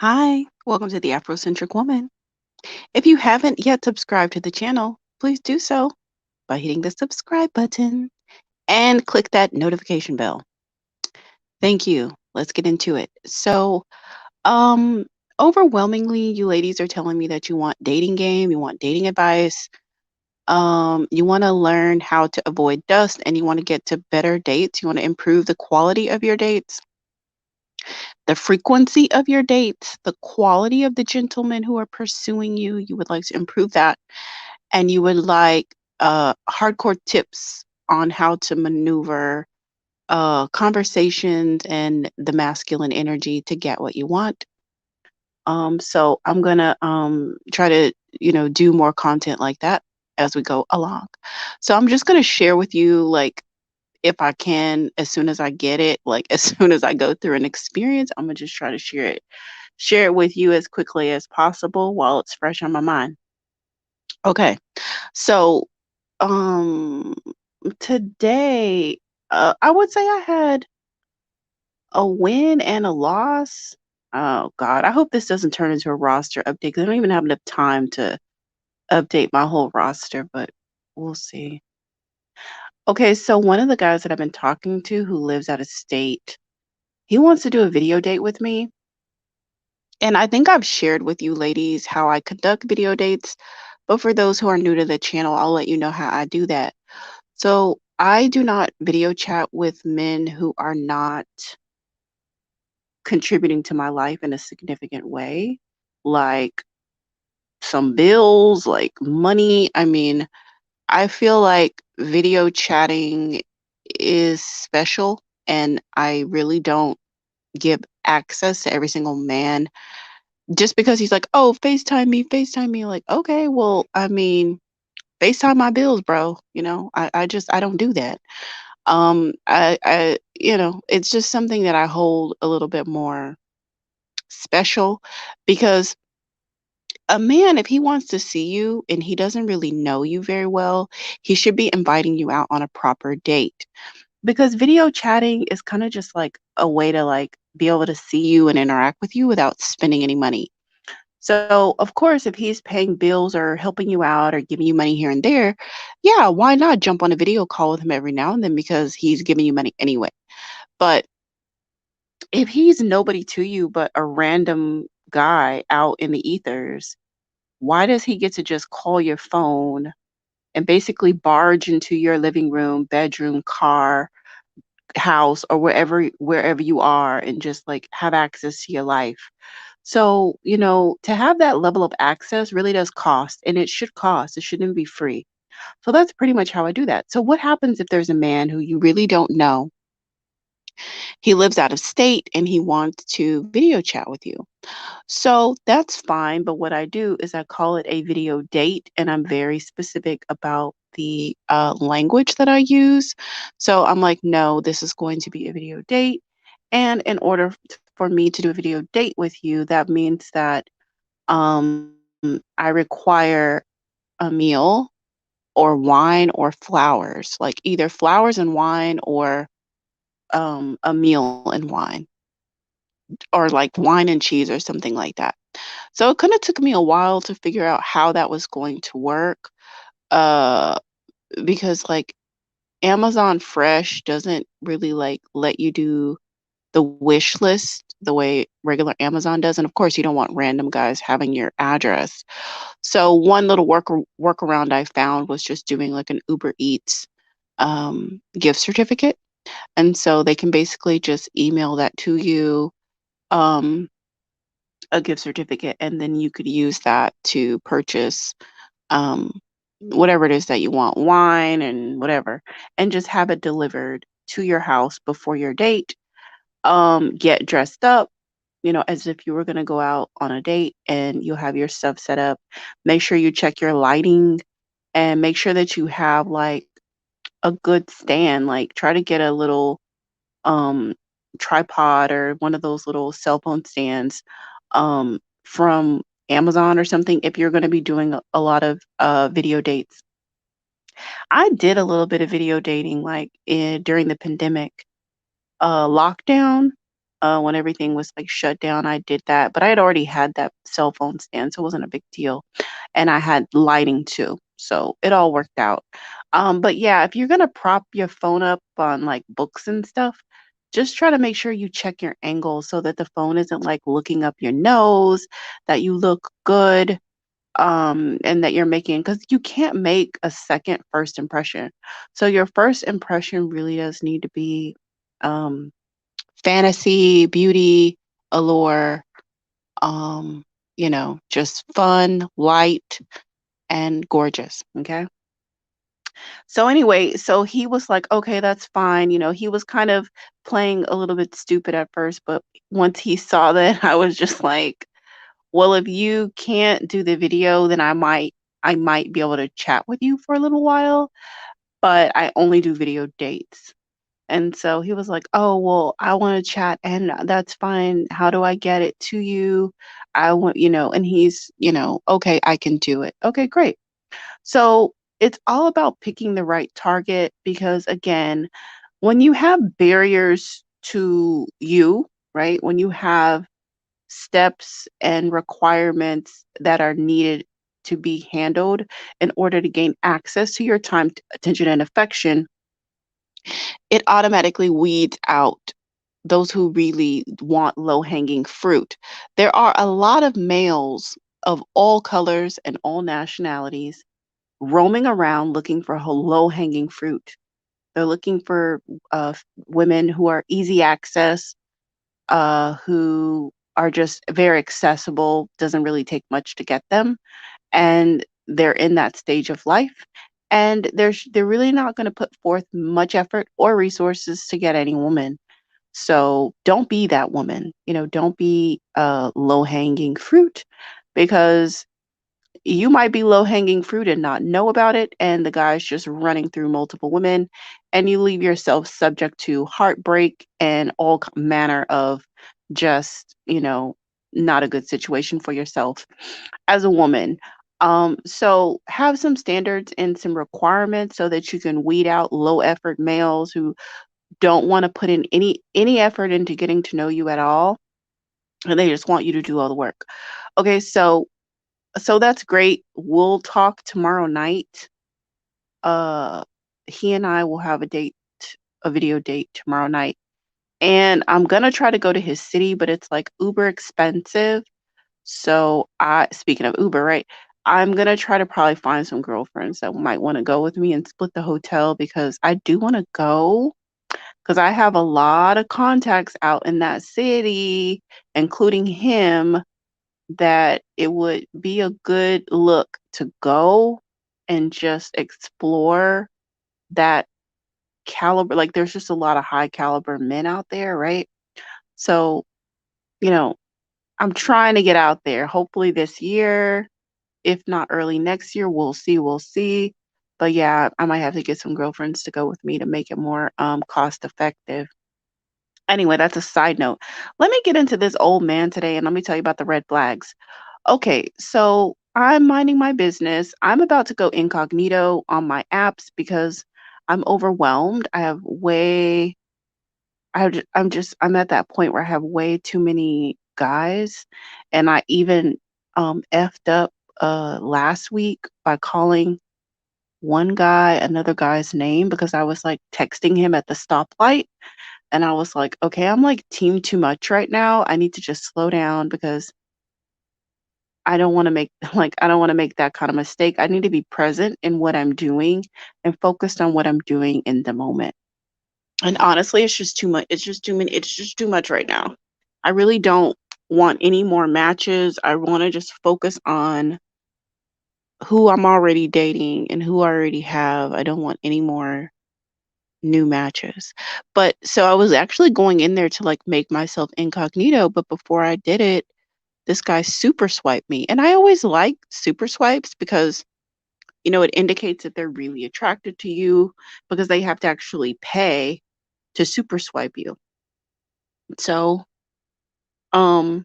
Hi, welcome to the Afrocentric Woman. If you haven't yet subscribed to the channel, please do so by hitting the subscribe button and click that notification bell. Thank you. Let's get into it. Um, Overwhelmingly, you ladies are telling me that you want dating game, you want dating advice, you want to learn how to avoid dust, and you want to get to better dates. You want to improve the quality of your dates, the frequency of your dates, the quality of the gentlemen who are pursuing you. You would like to improve that, and you would like hardcore tips on how to maneuver conversations and the masculine energy to get what you want. So I'm gonna try to do more content like that as we go along. So I'm just gonna share with you, like, if I can, as soon as I get it, like as soon as I go through an experience, I'm gonna just try to share it with you as quickly as possible while it's fresh on my mind. Okay. So, um, today, I would say I had a win and a loss. Oh God, I hope this doesn't turn into a roster update 'cause I don't even have enough time to update my whole roster, but we'll see. Okay, so one of the guys that I've been talking to who lives out of state, he wants to do a video date with me. And I think I've shared with you ladies how I conduct video dates, but for those who are new to the channel, I'll let you know how I do that. So I do not video chat with men who are not contributing to my life in a significant way, like some bills, like money. I mean, I feel like video chatting is special, and I really don't give access to every single man just because he's like, oh, FaceTime me, FaceTime me. Like, okay, well, I mean, FaceTime my bills, bro. I don't do that. It's just something that I hold a little bit more special because a man, if he wants to see you and he doesn't really know you very well, he should be inviting you out on a proper date. Because video chatting is kind of just like a way to like be able to see you and interact with you without spending any money. So, of course, if he's paying bills or helping you out or giving you money here and there, yeah, why not jump on a video call with him every now and then because he's giving you money anyway. But if he's nobody to you but a random guy out in the ethers, why does he get to just call your phone and basically barge into your living room, bedroom, car, house, or wherever you are and just like have access to your life? So, to have that level of access really does cost, and it should cost. It shouldn't be free. So that's pretty much how I do that. So what happens if there's a man who you really don't know? He lives out of state and he wants to video chat with you. So that's fine. But what I do is I call it a video date, and I'm very specific about the language that I use. So I'm like, no, this is going to be a video date. And in order for me to do a video date with you, that means that um, I require a meal or wine or flowers, like either flowers and wine or a meal and wine, or like wine and cheese or something like that. So it kind of took me a while to figure out how that was going to work, uh, because like Amazon Fresh doesn't really like let you do the wish list the way regular Amazon does. And of course, you don't want random guys having your address. So one little workaround I found was just doing like an Uber Eats gift certificate. And so they can basically just email that to you, um, a gift certificate, and then you could use that to purchase um, whatever it is that you want, wine and whatever, and just have it delivered to your house before your date. Get dressed up, as if you were going to go out on a date, and you'll have your stuff set up. Make sure you check your lighting and make sure that you have like a good stand. Like try to get a little um tripod or one of those little cell phone stands from Amazon or something if you're going to be doing a lot of video dates. I did a little bit of video dating like during the pandemic lockdown. when everything was like shut down. I did that, but I had already had that cell phone stand, so it wasn't a big deal. And I had lighting too, so it all worked out. But yeah, if you're gonna prop your phone up on like books and stuff, just try to make sure you check your angle so that the phone isn't like looking up your nose, that you look good, and that you're making, because you can't make a second first impression. So your first impression really does need to be um fantasy, beauty, allure, um, just fun, light, and gorgeous. Okay. So anyway, so he was like, okay, that's fine. He was kind of playing a little bit stupid at first, but once he saw that, I was just like, well, if you can't do the video, then I might be able to chat with you for a little while, but I only do video dates. And so he was like, "Oh, well, I want to chat and that's fine. How do I get it to you? I want, and he's, okay, I can do it. Okay, great." So it's all about picking the right target because again, when you have barriers to you, right? When you have steps and requirements that are needed to be handled in order to gain access to your time, attention, and affection, it automatically weeds out those who really want low hanging fruit. There are a lot of males of all colors and all nationalities roaming around looking for low hanging fruit. They're looking for women who are easy access, who are just very accessible, doesn't really take much to get them. And they're in that stage of life. And they're really not going to put forth much effort or resources to get any woman. So don't be that woman. Don't be low hanging fruit because you might be low hanging fruit and not know about it. And the guy's just running through multiple women, and you leave yourself subject to heartbreak and all manner of just, not a good situation for yourself as a woman. So have some standards and some requirements so that you can weed out low effort males who don't want to put in any effort into getting to know you at all, and they just want you to do all the work. Okay, so that's great. We'll talk tomorrow night. Uh he and I will have a video date tomorrow night. And I'm going to try to go to his city, but it's like uber expensive. So I speaking of Uber, right? I'm going to try to probably find some girlfriends that might want to go with me and split the hotel because I do want to go because I have a lot of contacts out in that city, including him, that it would be a good look to go and just explore that caliber. Like, there's just a lot of high caliber men out there, right? So, you know, I'm trying to get out there. Hopefully this year, if not early next year, we'll see. We'll see. But yeah, I might have to get some girlfriends to go with me to make it more cost effective. Anyway, that's a side note. Let me get into this old man today and let me tell you about the red flags. Okay, so I'm minding my business. I'm about to go incognito on my apps because I'm overwhelmed. I'm at that point where I have way too many guys, and I even effed up last week by calling one guy another guy's name because I was like texting him at the stoplight, and I was like, okay, I'm like team too much right now. I need to just slow down because I don't want to make I don't want to make that kind of mistake. I need to be present in what I'm doing and focused on what I'm doing in the moment. And honestly, it's just too much. It's just too many. It's just too much right now. I really don't want any more matches. I want to just focus on who I'm already dating and who I already have. I don't want any more new matches. But so I was actually going in there to like make myself incognito, but before I did it, this guy super swiped me. And I always like super swipes because it indicates that they're really attracted to you because they have to actually pay to super swipe you. So, um,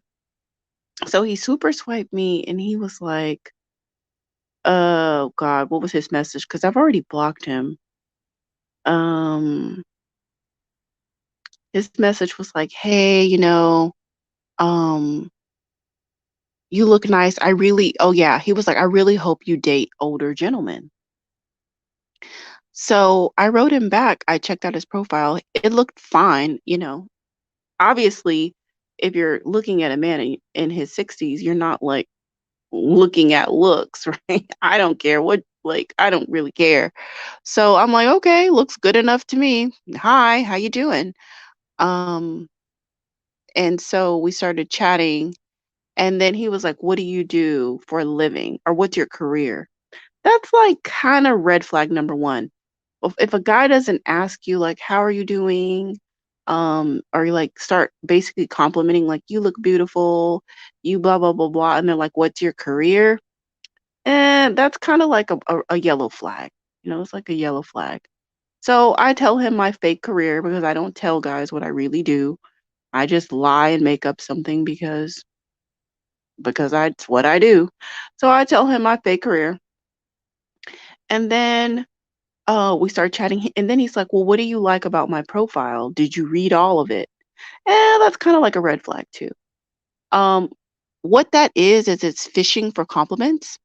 so he super swiped me and he was like, oh God, what was his message? Because I've already blocked him. Um, His message was like, "Hey, um, you look nice. I really" oh, yeah, he was like, "I really hope you date older gentlemen." So, I wrote him back. I checked out his profile. It looked fine, Obviously, if you're looking at a man in his 60s, you're not, like, looking at looks, right? I don't care what I don't really care. So, I'm like, "Okay, looks good enough to me. Hi, how you doing?" Um, and so we started chatting, and then he was like, "What do you do for a living? Or what's your career?" That's, like, kinda red flag number 1. If a guy doesn't ask you, like, "How are you doing?" Or you, like, start basically complimenting, like, "You look beautiful, you blah, blah, blah, blah," and they're like, "What's your career?" And that's kinda like a yellow flag, it's like a yellow flag. So, I tell him my fake career because I don't tell guys what I really do. I just lie and make up something because I it's what I do. So, I tell him my fake career, and then we start chatting, and then he's like, "Well, what do you like about my profile? Did you read all of it?" That's kinda like a red flag too. Um, what that is it's fishing for compliments.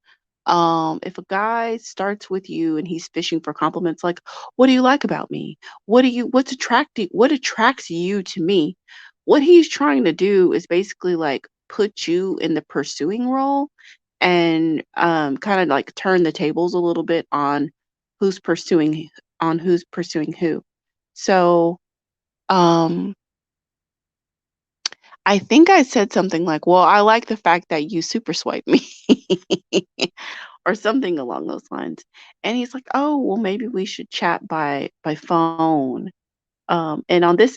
If a guy starts with you and he's fishing for compliments, like, "What do you like about me? What attracts you to me?" What he's trying to do is basically, like, put you in the pursuing role and, kinda, like, turn the tables a little bit who's pursuing who's pursuing who. So, um, I think I said something like, "Well, I like the fact that you super swipe me." Or something along those lines. And he's like, "Oh, well, maybe we should chat by phone." And on this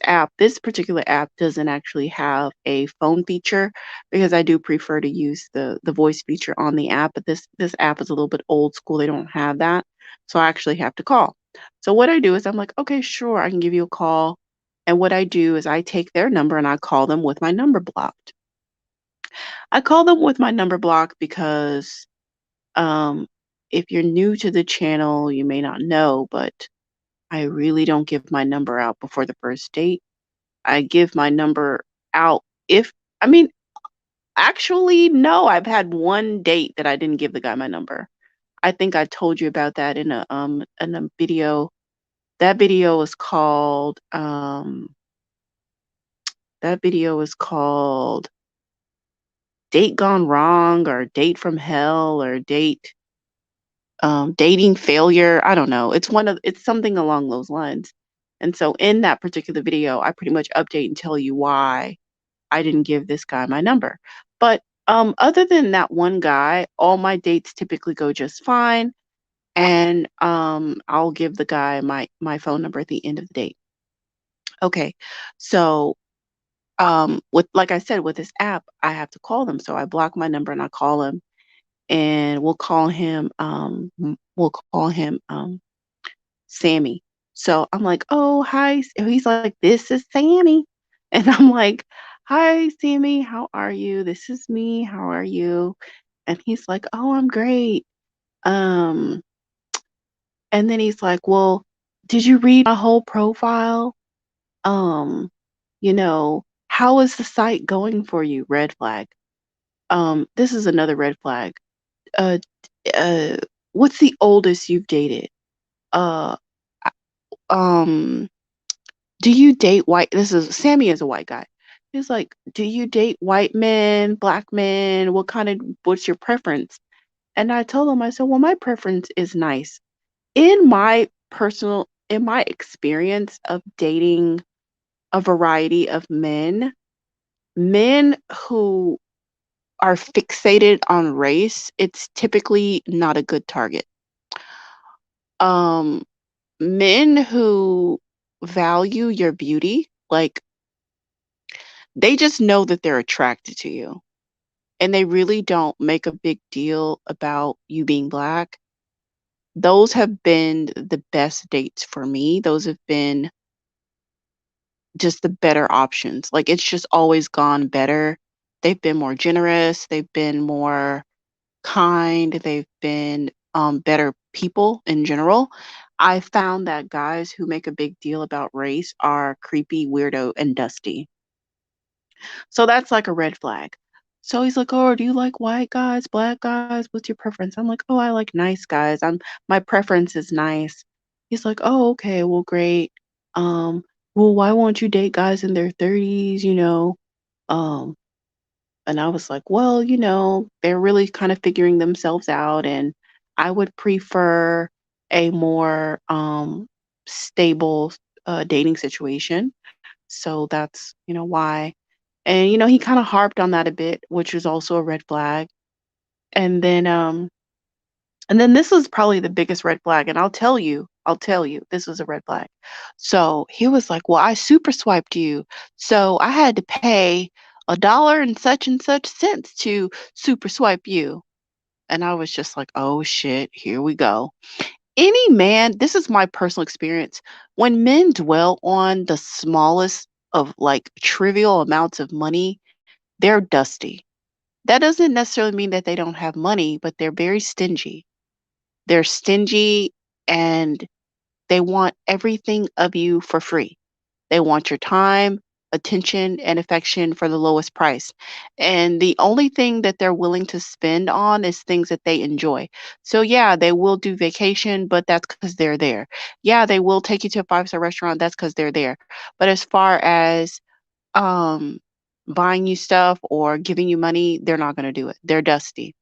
particular app doesn't actually have a phone feature because I do prefer to use the voice feature on the app. But this app is a little bit old school. They don't have that, so I actually have to call. So what I do is I'm like, "Okay, sure, I can give you a call." And what I do is I take their number and I call them with my number blocked. I call them with my number blocked because um, if you're new to the channel, you may not know, but I really don't give my number out before the first date. I give my number out if I mean, actually, no, I've had one date that I didn't give the guy my number. I think I told you about that in a video. That video is called Date Gone Wrong or Date from Hell or dating failure. I don't know. It's something along those lines. And so in that particular video, I pretty much update and tell you why I didn't give this guy my number. But other than that one guy, all my dates typically go just fine. And I'll give the guy my phone number at the end of the date. Okay. So with like I said, with this app, I have to call them. So I block my number and I call him and we'll call him Sammy. So I'm like, "Oh, hi." He's like, "This is Sammy." And I'm like, "Hi, Sammy. How are you? This is me. How are you?" And he's like, "Oh, I'm great." Um, and then he's like, "Well, did you read my whole profile? Um, how is the site going for you?" Red flag. This is another red flag. Uh, uh, what's the oldest you've dated? Uh, um, Do you date white this is Sammy is a white guy. He's like, "Do you date white men, black men? What's your preference?" And I told him, I said, "Well, my preference is nice." In my experience of dating a variety of men who are fixated on race, it's typically not a good target. Um, Men who value your beauty, like they just know that they're attracted to you, and they really don't make a big deal about you being black. Those have been the best dates for me. Those have been just the better options. Like, it's just always gone better. They've been more generous, they've been more kind, they've been, better people in general. I found that guys who make a big deal about race are creepy, weirdo, and dusty. So that's like a red flag. So he's like, "Oh, do you like white guys, black guys? What's your preference?" I'm like, "Oh, I like nice guys. My preference is nice." He's like, "Oh, okay, well, great. Um, well, why won't you date guys in their 30s, you know?" Um, and I was like, "Well, they're really kind of figuring themselves out, and I would prefer a more stable dating situation. So that's, why." And, he kinda harped on that a bit, which was also a red flag. And then, um and then this was probably the biggest red flag, and I'll tell you, this was a red flag. So he was like, "Well, I super swiped you, so I had to pay a dollar and such cents to super swipe you." And I was just like, "Oh shit, here we go." Any man, this is my personal experience, when men dwell on the smallest of, like, trivial amounts of money, they're dusty. That doesn't necessarily mean that they don't have money, but they're very stingy. They're stingy and they want everything of you for free. They want your time, attention, and affection for the lowest price. And the only thing that they're willing to spend on is things that they enjoy. So, yeah, they will do vacation, but that's because they're there. Yeah, they will take you to a five-star restaurant. That's because they're there. But as far as um, buying you stuff or giving you money, they're not gonna do it. They're dusty.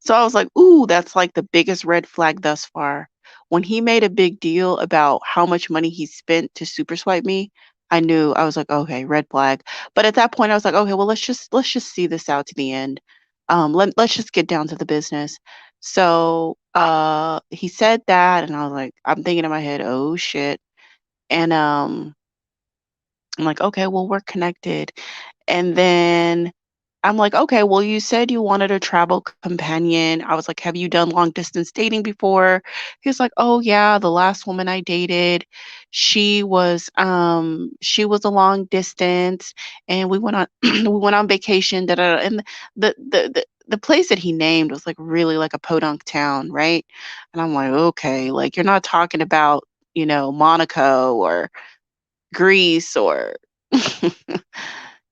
So I was like, "Ooh, that's like the biggest red flag thus far." When he made a big deal about how much money he spent to super swipe me, I was like, "Okay, red flag." But at that point, I was like, "Okay, well, let's just see this out to the end. Let's just get down to the business." So he said that, and I was like, I'm thinking in my head, "Oh shit." And I'm like, "Okay, well, we're connected." And then I'm like, "Okay, well, you said you wanted a travel companion." I was like, "Have you done long distance dating before?" He was like, "Oh yeah, the last woman I dated, she was a long distance and we went on we went on vacation, da, da, da." And the place that he named was like really like a podunk town, right? And I'm like, "Okay, like you're not talking about, Monaco or Greece or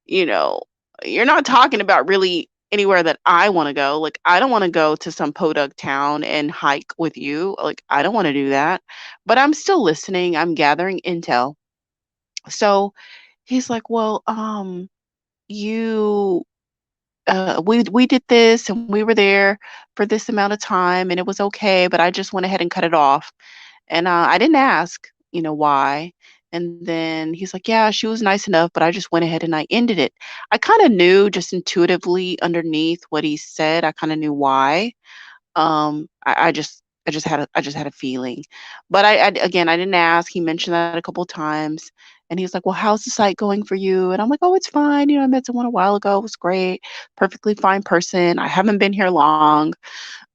you know, you're not talking about really anywhere that I wanna go. Like, I don't wanna go to some podunk town and hike with you. Like, I don't wanna do that. But I'm still listening, I'm gathering intel. So, he's like, "Well, you we did this and we were there for this amount of time and it was okay, but I just went ahead and cut it off." And, I didn't ask, why. And then he's like, "Yeah, she was nice enough, but I just went ahead and I ended it." I kinda knew just intuitively underneath what he said, I kinda knew why. I just had a feeling. But again, I didn't ask. He mentioned that a couple times, and he was like, "Well, how's the site going for you?" And I'm like, "Oh, it's fine. I met someone a while ago. It was great. Perfectly fine person. I haven't been here long."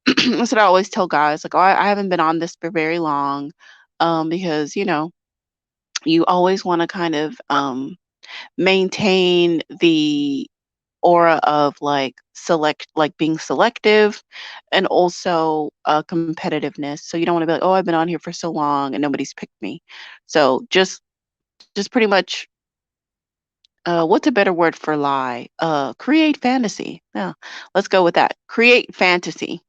That's what I always tell guys, like, "Oh, I haven't been on this for very long," because, you always wanna kind of, maintain the aura of, like, being selective and also, competitiveness. So you don't wanna be like, "Oh, I've been on here for so long and nobody's picked me." So just pretty much, what's a better word for lie? Create fantasy. Yeah, let's go with that. Create fantasy.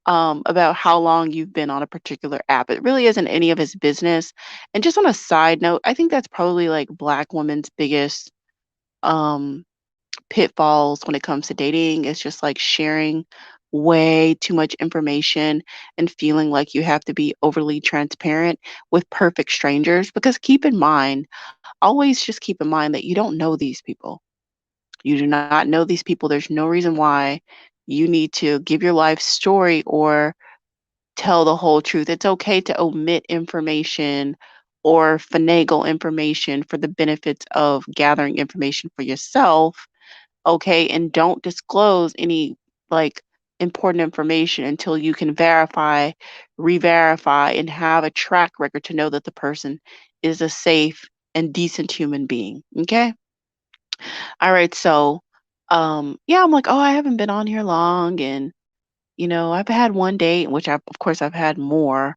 About how long you've been on a particular app. It really isn't any of his business. And just on a side note, I think that's probably like Black women's biggest um, pitfalls when it comes to dating. It's just like sharing way too much information and feeling like you have to be overly transparent with perfect strangers. Because keep in mind, always just keep in mind that you don't know these people. You do not know these people. There's no reason why you need to give your life story or tell the whole truth. It's okay to omit information or finagle information for the benefits of gathering information for yourself, okay? And don't disclose any like important information until you can verify, re-verify, and have a track record to know that the person is a safe and decent human being. Okay. All right. So yeah, I'm like, "Oh, I haven't been on here long." I've had one date, which of course, I've had more,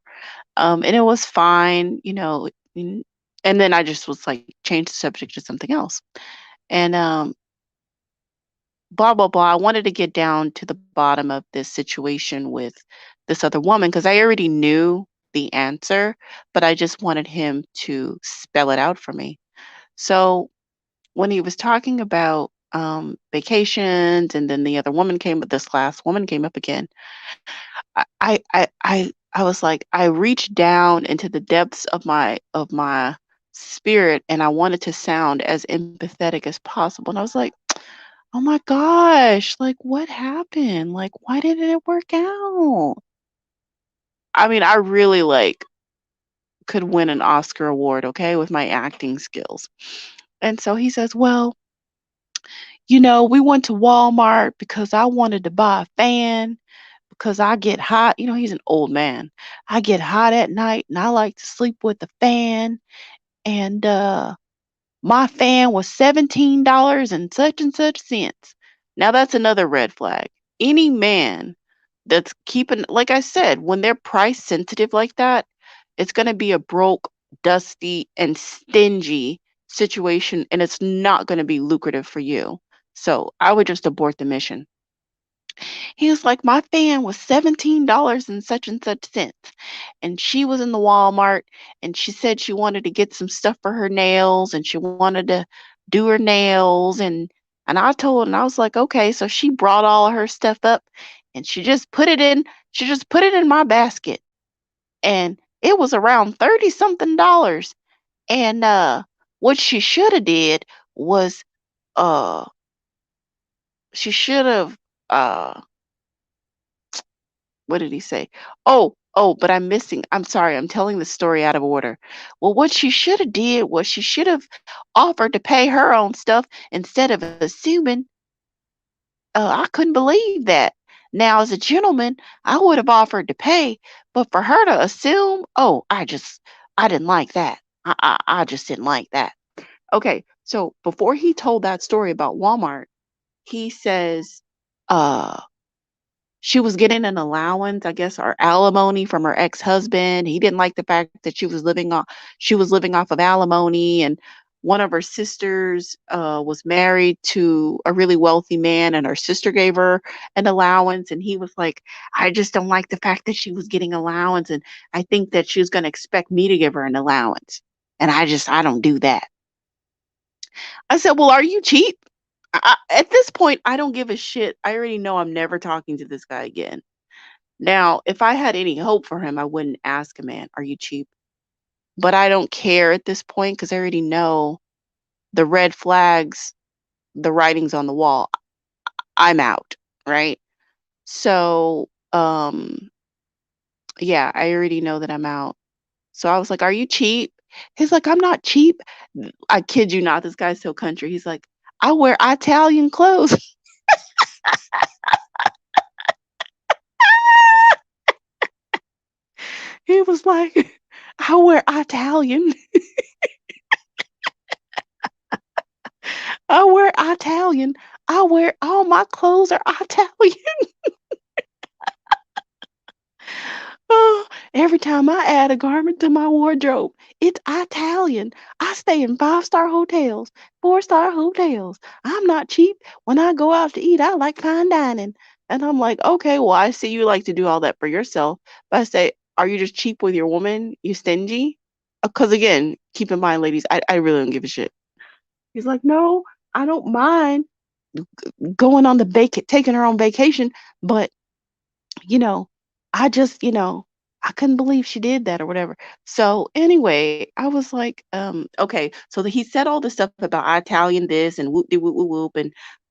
and it was fine, and then I just was like, change the subject to something else. And blah, blah, blah. I wanted to get down to the bottom of this situation with this other woman because I already knew the answer, but I just wanted him to spell it out for me. So when he was talking about vacations, and then the other woman came, but this last woman came up again. I was like, I reached down into the depths of my spirit, and I wanted to sound as empathetic as possible. And I was like, oh my gosh, like what happened? Like why didn't it work out? I mean, I really like could win an Oscar award, okay, with my acting skills. And so he says, well, we went to Walmart because I wanted to buy a fan because I get hot. He's an old man. I get hot at night and I like to sleep with the fan. And my fan was $17 and such cents. Now that's another red flag. Any man that's keeping, like I said, when they're price sensitive like that, it's going to be a broke, dusty, and stingy situation, and it's not going to be lucrative for you. So I would just abort the mission. He was like, my fan was $17 and such cents. And she was in the Walmart and she said she wanted to get some stuff for her nails and she wanted to do her nails. And I told and I was like, okay. So she brought all of her stuff up and she just put it in my basket. And it was around 30 something dollars. And what she should have did was uh she should have what did he say? Oh, but I'm sorry, I'm telling the story out of order. Well, what she should have did was she should have offered to pay her own stuff instead of assuming. I couldn't believe that. Now, as a gentleman, I would have offered to pay, but for her to assume, oh, I didn't like that. I just didn't like that. Okay, so before he told that story about Walmart, he says, uh, she was getting an allowance, I guess, or alimony from her ex-husband. He didn't like the fact that she was living off of alimony, and one of her sisters was married to a really wealthy man, and her sister gave her an allowance, and he was like, I just don't like the fact that she was getting allowance, and I think that she was going to expect me to give her an allowance, and I don't do that. I said, well, are you cheap? At this point, I don't give a shit. I already know I'm never talking to this guy again. Now, if I had any hope for him, I wouldn't ask a man, "Are you cheap?" But I don't care at this point because I already know the red flags, the writing's on the wall. I'm out, right? So, yeah, I already know that I'm out. So I was like, "Are you cheap?" He's like, "I'm not cheap." I kid you not, this guy's so country. He's like, "I wear Italian clothes." He was like, "I wear Italian. I wear Italian. I wear all my clothes are Italian." Oh, every time I add a garment to my wardrobe, it's Italian. I stay in five-star hotels, four-star hotels. I'm not cheap. When I go out to eat, I like fine dining. And I'm like, okay, well, I see you like to do all that for yourself. But I say, are you just cheap with your woman? You stingy? Because again, keep in mind, ladies, I really don't give a shit. He's like, no, I don't mind going on the taking her on vacation, but you know, I just, I couldn't believe she did that or whatever. So anyway, I was like, okay. So he said all this stuff about Italian this and whoop de whoop whoop whoop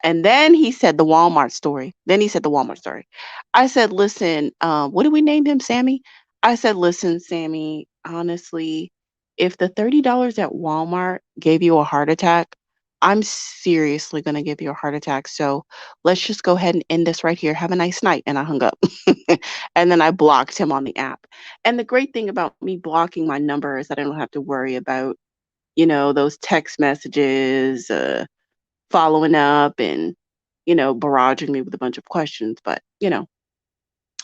and then he said the Walmart story. Then he said the Walmart story. I said, listen, what do we name him, Sammy? I said, listen, Sammy, honestly, if the $30 at Walmart gave you a heart attack, I'm seriously gonna give you a heart attack. So let's just go ahead and end this right here. Have a nice night. And I hung up. And then I blocked him on the app. And the great thing about me blocking my number is that I don't have to worry about, those text messages, following up and, barraging me with a bunch of questions. But,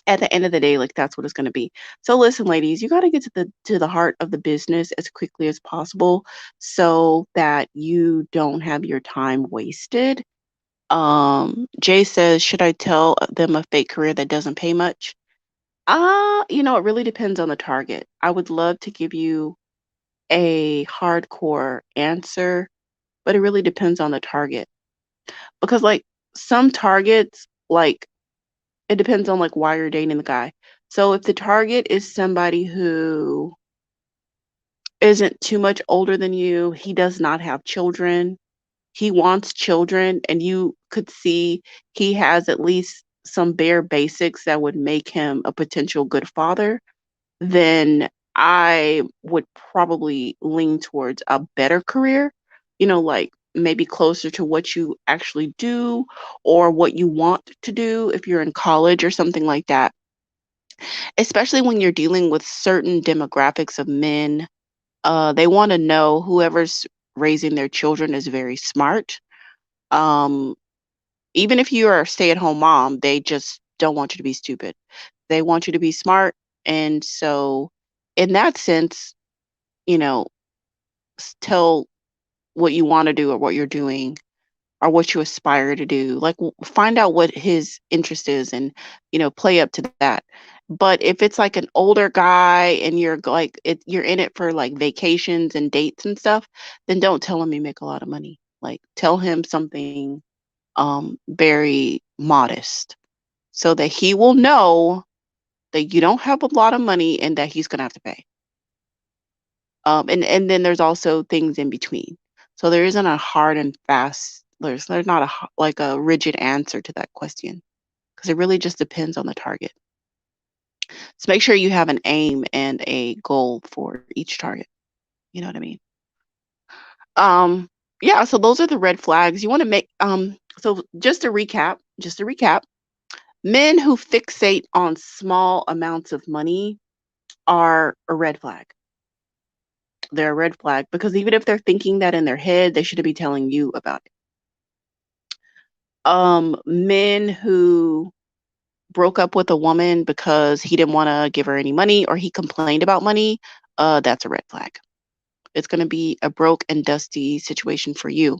At the end of the day, like, that's what it's gonna be. So listen, ladies, you gotta get to the heart of the business as quickly as possible so that you don't have your time wasted. Jay says, "Should I tell them a fake career that doesn't pay much?" It really depends on the target. I would love to give you a hardcore answer, but it really depends on the target. Because like some targets, like it depends on like why you're dating the guy. So if the target is somebody who isn't too much older than you, he does not have children, he wants children, and you could see he has at least some bare basics that would make him a potential good father, then I would probably lean towards a better career, like maybe closer to what you actually do or what you want to do if you're in college or something like that. Especially when you're dealing with certain demographics of men, they want to know whoever's raising their children is very smart. Um, Even if you are a stay-at-home mom, they just don't want you to be stupid. They want you to be smart. And so, in that sense, you know, tell what you want to do or what you're doing or what you aspire to do. Like, find out what his interest is and, play up to that. But if it's like an older guy and you're in it for like vacations and dates and stuff, then don't tell him you make a lot of money. Like, tell him something very modest so that he will know that you don't have a lot of money and that he's gonna have to pay. And then there's also things in between. So there isn't a hard and fast. There's not like a rigid answer to that question because it really just depends on the target. So make sure you have an aim and a goal for each target. You know what I mean? Yeah. So those are the red flags you want to make. So just to recap, men who fixate on small amounts of money are a red flag. They're a red flag because even if they're thinking that in their head, they shouldn't be telling you about it. Men who broke up with a woman because he didn't want to give her any money or he complained about money, that's a red flag. It's going to be a broke and dusty situation for you.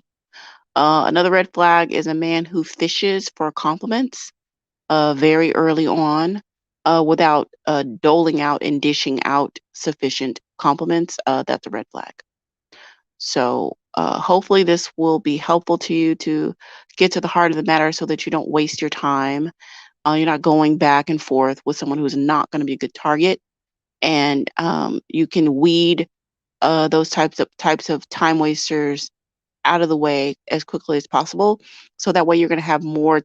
Another red flag is a man who fishes for compliments very early on without doling out and dishing out sufficient compliments. That's a red flag. So hopefully this will be helpful to you to get to the heart of the matter so that you don't waste your time. You're not going back and forth with someone who's not going to be a good target, and you can weed those types of time wasters out of the way as quickly as possible. So that way um, you're going to have more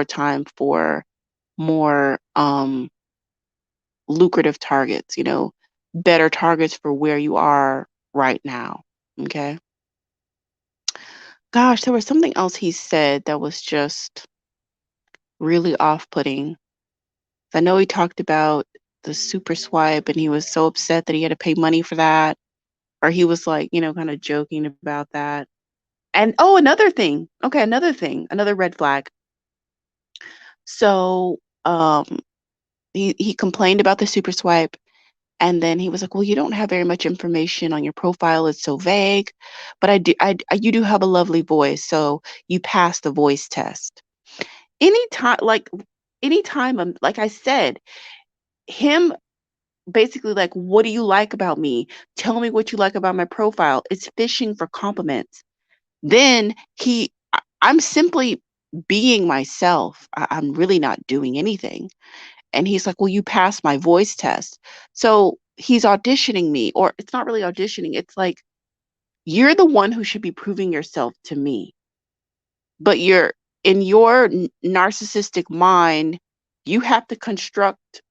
time for more lucrative targets. Better targets for where you are right now. Okay. Gosh, there was something else he said that was just really off-putting. I know he talked about the super swipe and he was so upset that he had to pay money for that. Or he was like, kind of joking about that. And oh, another thing. Okay, another thing, another red flag. So he complained about the super swipe. And then he was like, "Well, you don't have very much information on your profile. It's so vague, but you do have a lovely voice, so you passed the voice test." Anytime, like I said, him basically like, "What do you like about me? Tell me what you like about my profile." It's fishing for compliments. Then I'm simply being myself. I'm really not doing anything. And he's like, "Well, you passed my voice test." So he's auditioning me, or it's not really auditioning. It's like, you're the one who should be proving yourself to me. But in your narcissistic mind, you have to construct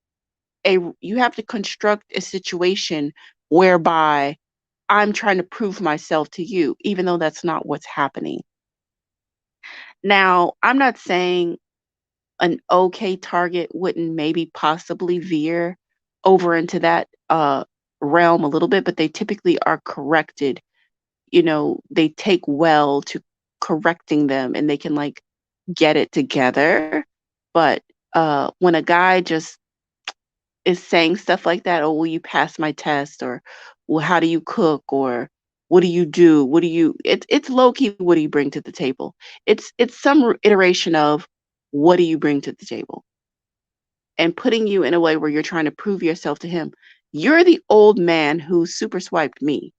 a situation whereby I'm trying to prove myself to you, even though that's not what's happening. Now, I'm not saying an okay target wouldn't maybe possibly veer over into that realm a little bit, but they typically are corrected. They take well to correcting them and they can like get it together. But when a guy just is saying stuff like that, "Oh, will you pass my test?" or "Well, how do you cook?" or "What do you do? What do you?" It's low key. What do you bring to the table? It's some iteration of what do you bring to the table, and putting you in a way where you're trying to prove yourself to him. You're the old man who super swiped me.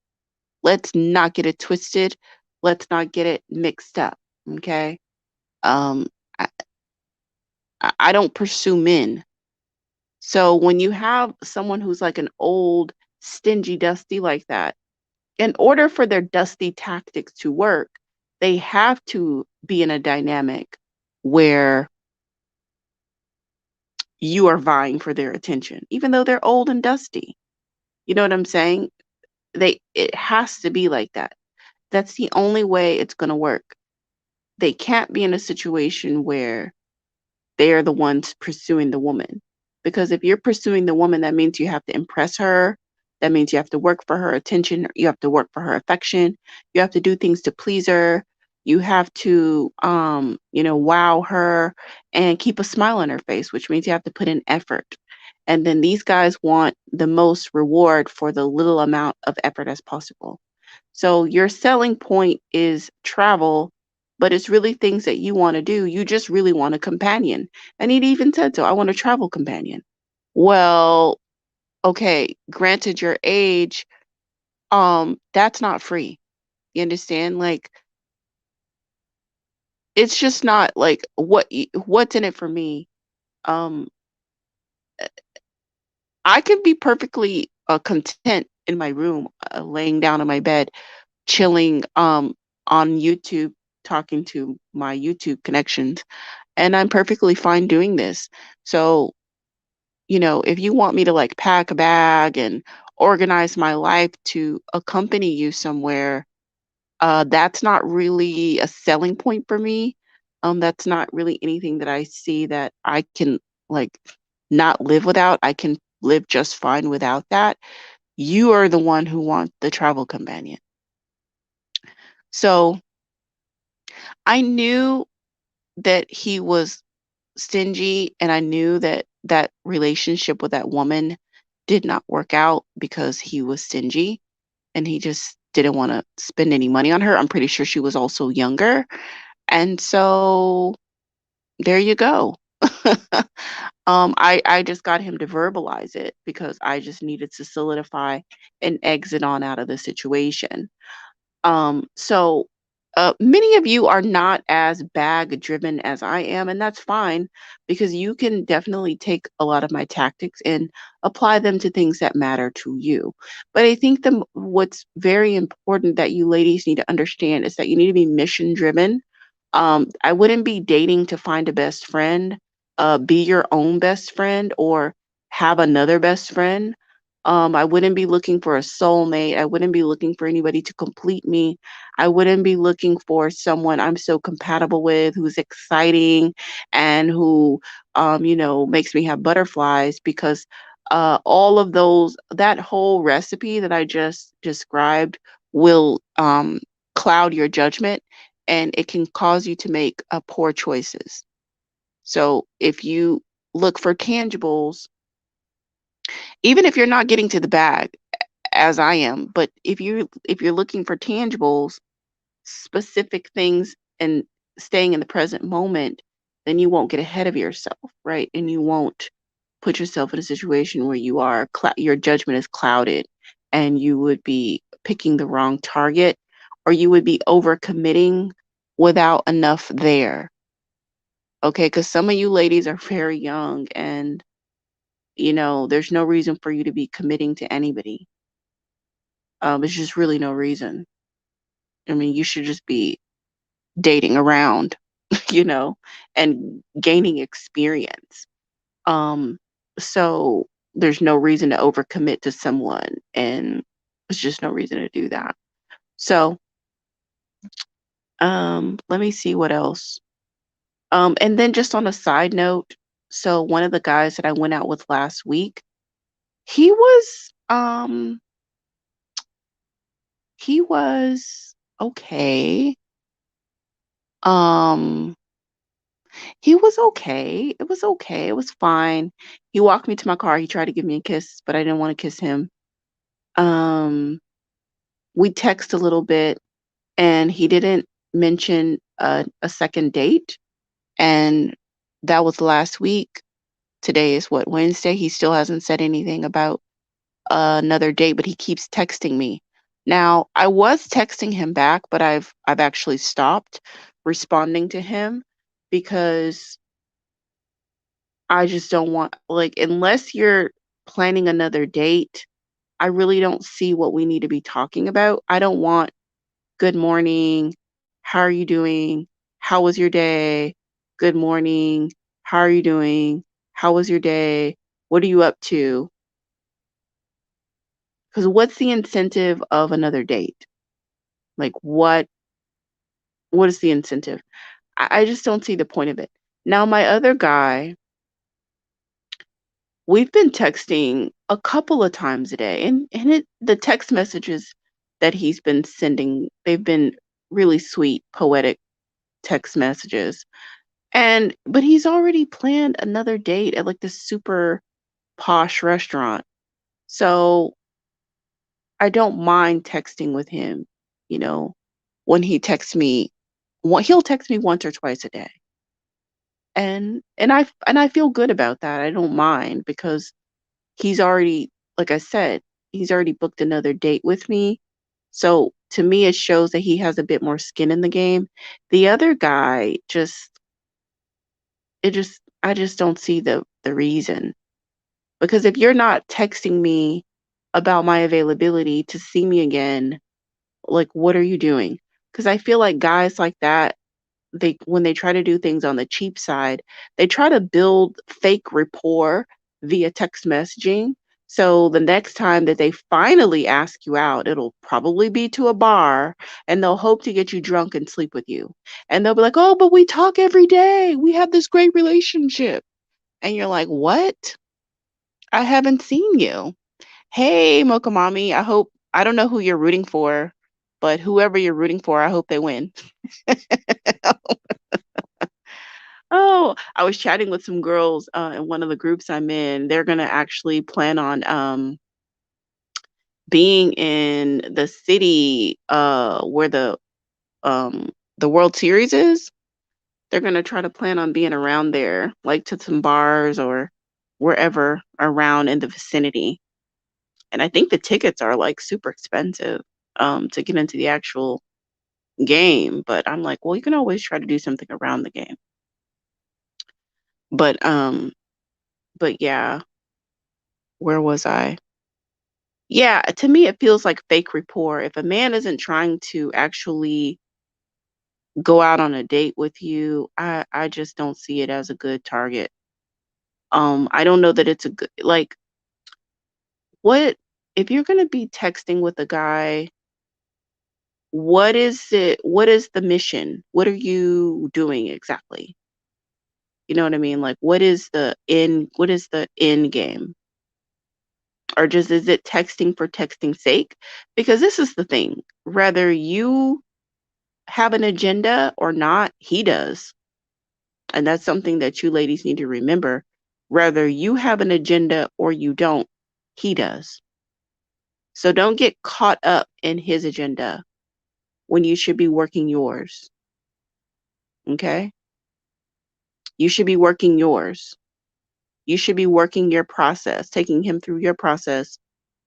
Let's not get it twisted. Let's not get it mixed up. Okay. Um, I, I don't pursue men. So when you have someone who's like an old, stingy, dusty like that, in order for their dusty tactics to work, they have to be in a dynamic where you are vying for their attention, even though they're old and dusty. You know what I'm saying? It has to be like that. That's the only way it's going to work. They can't be in a situation where they are the ones pursuing the woman. Because if you're pursuing the woman, that means you have to impress her. That means you have to work for her attention. You have to work for her affection. You have to do things to please her. You have to, wow her and keep a smile on her face, which means you have to put in effort. And then these guys want the most reward for the little amount of effort as possible. So your selling point is travel, but it's really things that you want to do. You just really want a companion. And he even said so. I want a travel companion. Well, okay, granted your age, that's not free. You understand? Like it's just not like what's in it for me. Um I can be perfectly content in my room, laying down on my bed, chilling on YouTube, talking to my YouTube connections, and I'm perfectly fine doing this. So, if you want me to like pack a bag and organize my life to accompany you somewhere, that's not really a selling point for me. That's not really anything that I see that I can like not live without. I can live just fine without that. You are the one who wants the travel companion. So I knew that he was stingy, and I knew that that relationship with that woman did not work out because he was stingy and he just didn't want to spend any money on her. I'm pretty sure she was also younger. And so there you go. I just got him to verbalize it because I just needed to solidify an exit on out of the situation. So many of you are not as bag driven as I am, and that's fine because you can definitely take a lot of my tactics and apply them to things that matter to you. But I think what's very important that you ladies need to understand is that you need to be mission driven. I wouldn't be dating to find a best friend. Be your own best friend or have another best friend. I wouldn't be looking for a soulmate. I wouldn't be looking for anybody to complete me. I wouldn't be looking for someone I'm so compatible with, who's exciting and who, makes me have butterflies because all of that whole recipe that I just described will cloud your judgment and it can cause you to make poor choices. So if you look for tangibles, even if you're not getting to the bag, as I am, but if you're looking for tangibles, specific things, and staying in the present moment, then you won't get ahead of yourself, right? And you won't put yourself in a situation where your judgment is clouded, and you would be picking the wrong target, or you would be overcommitting without enough there. Okay, because some of you ladies are very young, and there's no reason for you to be committing to anybody. There's just really no reason. I mean, you should just be dating around, you know, and gaining experience. Um, so there's no reason to overcommit to someone, and there's just no reason to do that. So, let me see what else. And then just on a side note, so one of the guys that I went out with last week, he was he was okay. Um He was okay. It was okay. It was fine. He walked me to my car. He tried to give me a kiss, but I didn't want to kiss him. Um, we text a little bit, and he didn't mention a second date, and that was last week. Today is what, Wednesday? He still hasn't said anything about another date, but he keeps texting me. Now, I was texting him back, but I've actually stopped responding to him because I just don't want, like, unless you're planning another date, I really don't see what we need to be talking about. I don't want good morning, how are you doing? How was your day? Good morning, how are you doing? How was your day? What are you up to? Because what's the incentive of another date? Like, what is the incentive? I just don't see the point of it. Now, my other guy, we've been texting a couple of times a day, and the text messages that he's been sending, they've been really sweet, poetic text messages. And but he's already planned another date at like this super posh restaurant. So I don't mind texting with him, you know, when he texts me, he'll text me once or twice a day. And I feel good about that. I don't mind because he's already, like I said, he's already booked another date with me. So to me it shows that he has a bit more skin in the game. The other guy just it just I just don't see the reason. Because if you're not texting me about my availability to see me again, like what are you doing? Because I feel like guys like that, they when they try to do things on the cheap side, they try to build fake rapport via text messaging. So the next time that they finally ask you out, it'll probably be to a bar and they'll hope to get you drunk and sleep with you. And they'll be like, "Oh, but we talk every day. We have this great relationship." And you're like, "What? I haven't seen you." Hey, Mocha Mommy, I don't know who you're rooting for, but whoever you're rooting for, I hope they win. Oh, I was chatting with some girls in one of the groups I'm in. They're gonna actually plan on being in the city where the World Series is. They're gonna try to plan on being around there, like to some bars or wherever around in the vicinity. And I think the tickets are like super expensive to get into the actual game. But I'm like, well, you can always try to do something around the game. But yeah, where was I? Yeah, to me, it feels like fake rapport. If a man isn't trying to actually go out on a date with you, I just don't see it as a good target. I don't know that it's a good, like, what if you're gonna be texting with a guy, what is it? What is the mission? What are you doing exactly? You know what I mean? Like, what is the end game? Or just is it texting for texting's sake? Because this is the thing, whether you have an agenda or not, he does. And that's something that you ladies need to remember. Whether you have an agenda or you don't, he does. So don't get caught up in his agenda when you should be working yours. Okay? You should be working yours. You should be working your process, taking him through your process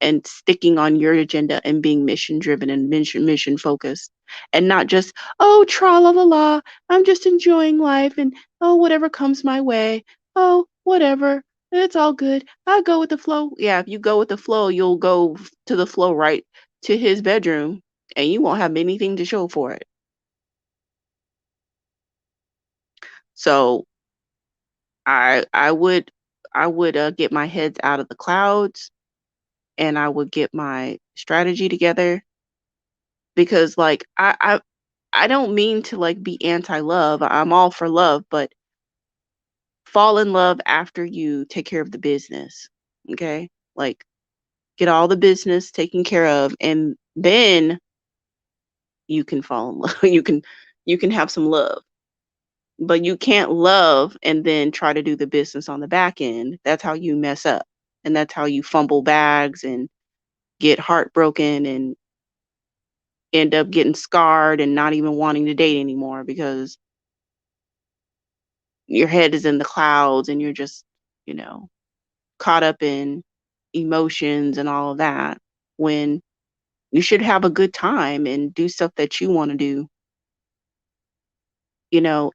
and sticking on your agenda and being mission driven and mission focused and not just, oh, tra la la la, I'm just enjoying life and oh, whatever comes my way. Oh, whatever. It's all good. I go with the flow. Yeah, if you go with the flow, you'll go to the flow right to his bedroom and you won't have anything to show for it. So I would get my heads out of the clouds and I would get my strategy together because like I don't mean to like be anti-love. I'm all for love, but fall in love after you take care of the business. Okay? Like get all the business taken care of and then you can fall in love. You can have some love. But you can't love and then try to do the business on the back end. That's how you mess up. And that's how you fumble bags and get heartbroken and end up getting scarred and not even wanting to date anymore because your head is in the clouds and you're just, you know, caught up in emotions and all of that when you should have a good time and do stuff that you want to do,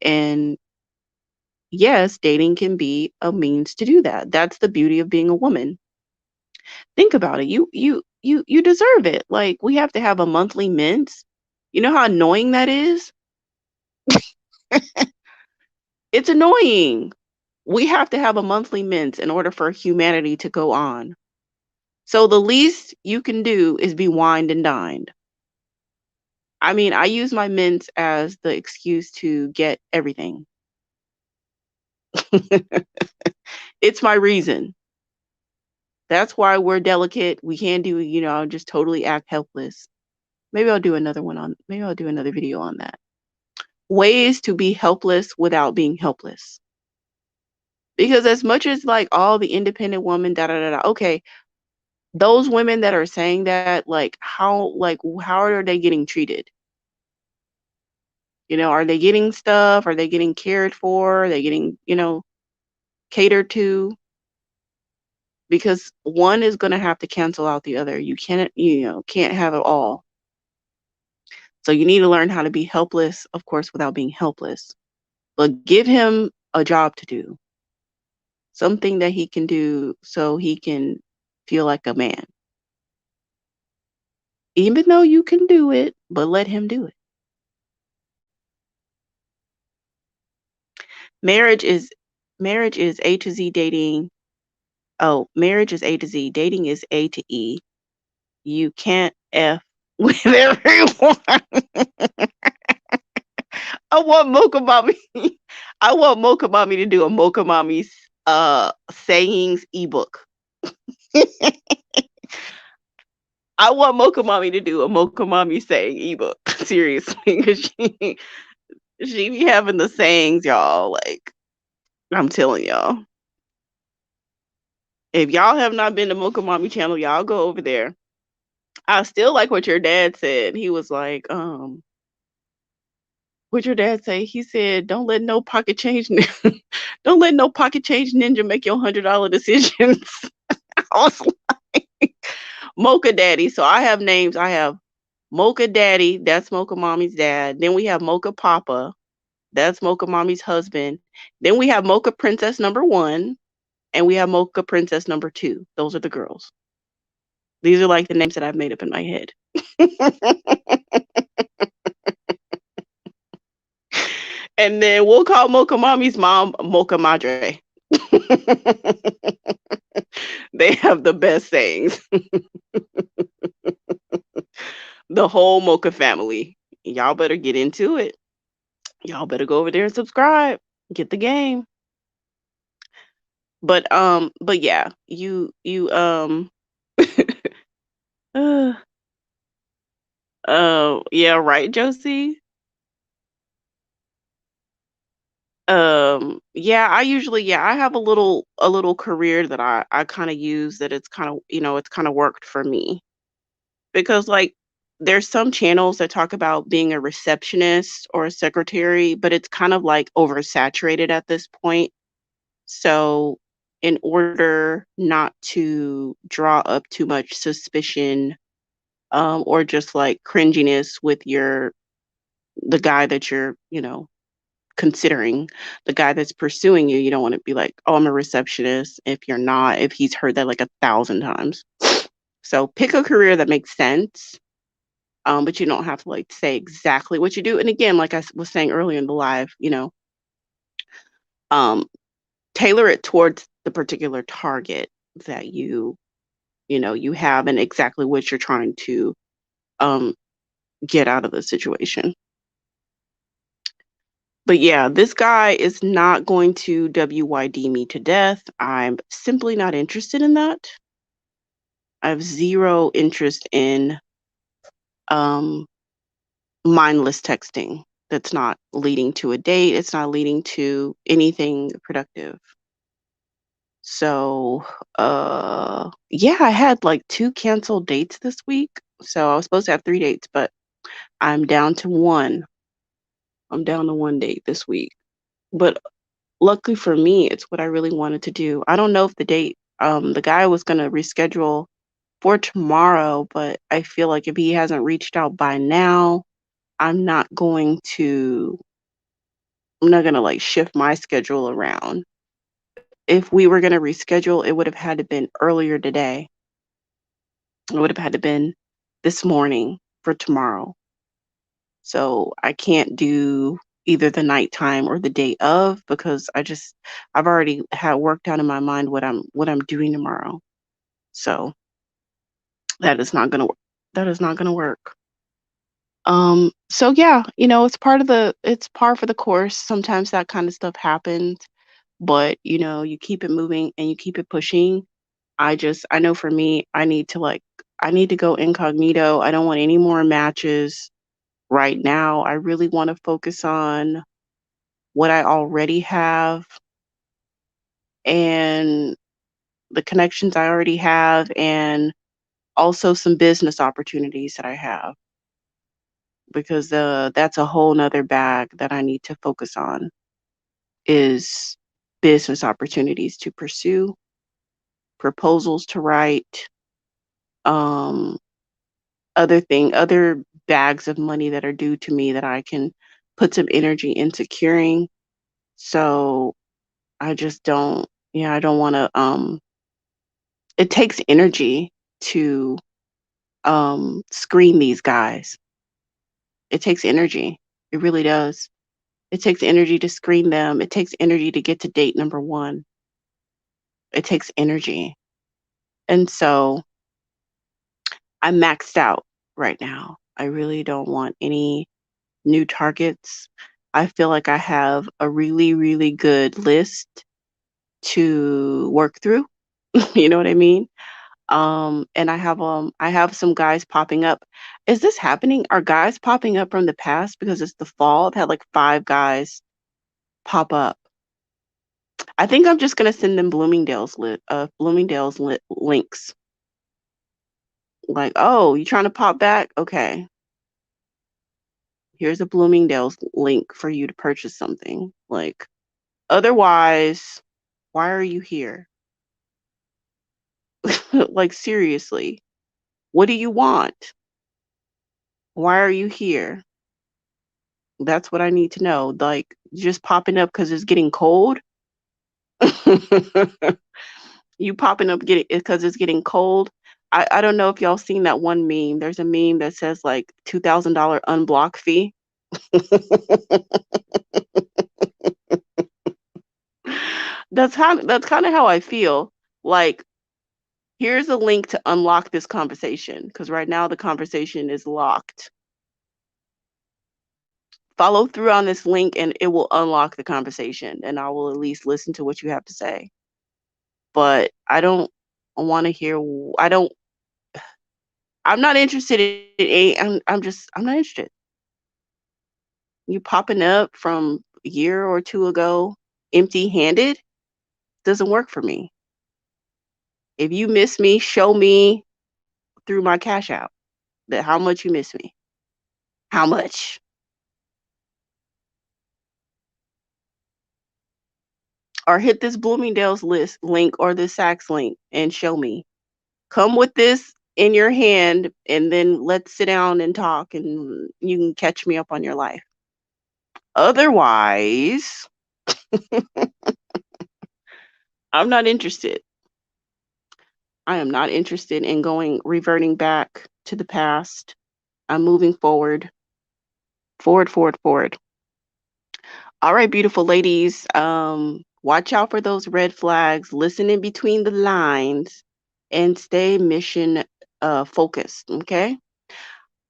and yes, dating can be a means to do that. That's the beauty of being a woman. Think about it. You deserve it. Like we have to have a monthly mints. You know how annoying that is? It's annoying. We have to have a monthly mints in order for humanity to go on. So the least you can do is be wined and dined. I mean, I use my mints as the excuse to get everything. It's my reason. That's why we're delicate. We can't do, just totally act helpless. Maybe I'll do another video on that. Ways to be helpless without being helpless. Because as much as like all the independent women, da da da da, okay, those women that are saying that, how are they getting treated? Are they getting stuff? Are they getting cared for? Are they getting, catered to? Because one is gonna have to cancel out the other. You can't have it all. So you need to learn how to be helpless, of course, without being helpless. But give him a job to do, something that he can do so he can feel like a man. Even though you can do it, but let him do it. Marriage is marriage is A to Z dating. Oh, marriage is A to Z. Dating is A to E. You can't F with everyone. I want Mocha Mommy. I want Mocha Mommy to do a Mocha Mommy's sayings ebook. I want Mocha Mommy to do a Mocha Mommy saying ebook. Seriously, because she be having the sayings, y'all. Like I'm telling y'all. If y'all have not been to Mocha Mommy channel, y'all go over there. I still like what your dad said. He was like, what your dad say? He said, "Don't let no pocket change, don't let no pocket change ninja make your $100 decisions." I was like, Mocha Daddy. So I have names. I have Mocha Daddy. That's Mocha Mommy's dad. Then we have Mocha Papa. That's Mocha Mommy's husband. Then we have Mocha Princess number 1, and we have Mocha Princess number 2. Those are the girls. These are like the names that I've made up in my head. And then we'll call Mocha Mommy's mom Mocha Madre. They have the best sayings. The whole Mocha family. Y'all better get into it. Y'all better go over there and subscribe. Get the game. But yeah, you uh, yeah, right, Josie. Yeah, I have a little career that I kind of use that it's kind of worked for me because like there's some channels that talk about being a receptionist or a secretary, but it's kind of like oversaturated at this point. So in order not to draw up too much suspicion, or just like cringiness with the guy that you're, considering, the guy that's pursuing you, you don't want to be like, "Oh, I'm a receptionist," if he's heard that like 1,000 times. So pick a career that makes sense, but you don't have to like say exactly what you do. And again, like was saying earlier in the live, um, tailor it towards the particular target that you have and exactly what you're trying to um, get out of the situation. But yeah, this guy is not going to WYD me to death. I'm simply not interested in that. I have zero interest in um, mindless texting. that's not leading to a date. It's not leading to anything productive. So, yeah, I had like two canceled dates this week. So I was supposed to have three dates, but I'm down to one. I'm down to one date this week. But luckily for me, it's what I really wanted to do. I don't know if the guy was gonna reschedule for tomorrow, but I feel like if he hasn't reached out by now, I'm not going to I'm not gonna like shift my schedule around. If we were gonna reschedule, it would have had to been earlier today. It would have had to been this morning for tomorrow. So I can't do either the nighttime or the day of because I've already had worked out in my mind what I'm doing tomorrow. So that is not gonna work. That is not gonna work. So yeah, it's par for the course. Sometimes that kind of stuff happens, but you keep it moving and you keep it pushing. I know for me, I need to go incognito. I don't want any more matches right now. I really want to focus on what I already have and the connections I already have and also some business opportunities that I have because that's a whole nother bag that I need to focus on is business opportunities to pursue, proposals to write, um, other bags of money that are due to me that I can put some energy into curing. So I just don't, yeah, I don't want to, it takes energy to screen these guys. It takes energy. It really does. It takes energy to screen them. It takes energy to get to date number one. It takes energy. And so I'm maxed out right now. I really don't want any new targets. I feel like I have a really, really good list to work through. You know what I mean? And I have some guys popping up. Is this happening? Are guys popping up from the past because it's the fall? I've had like five guys pop up. I think I'm just gonna send them links. Like, oh, you trying to pop back? Okay, here's a Bloomingdale's link for you to purchase something. Like, otherwise, why are you here? Like, seriously, what do you want? Why are you here? That's what I need to know. Like, just popping up because it's getting cold. You popping up getting because it's getting cold. I don't know if y'all seen that one meme. There's a meme that says like $2,000 unblock fee. That's kind of how I feel. Like, here's a link to unlock this conversation because right now the conversation is locked. Follow through on this link and it will unlock the conversation, and I will at least listen to what you have to say. But I don't want to hear. I don't. I'm not interested in a. I'm not interested. You popping up from a year or two ago, empty-handed, doesn't work for me. If you miss me, show me through my cash out that how much you miss me. How much? Or hit this Bloomingdale's list link or this Saks link and show me. Come with this in your hand and then let's sit down and talk and you can catch me up on your life. Otherwise, I'm not interested. I am not interested in reverting back to the past. I'm moving forward, forward, forward, forward. All right, beautiful ladies. Watch out for those red flags. Listen in between the lines and stay mission focused. Okay.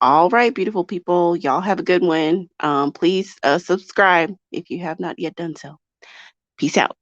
All right, beautiful people. Y'all have a good one. Please subscribe if you have not yet done so. Peace out.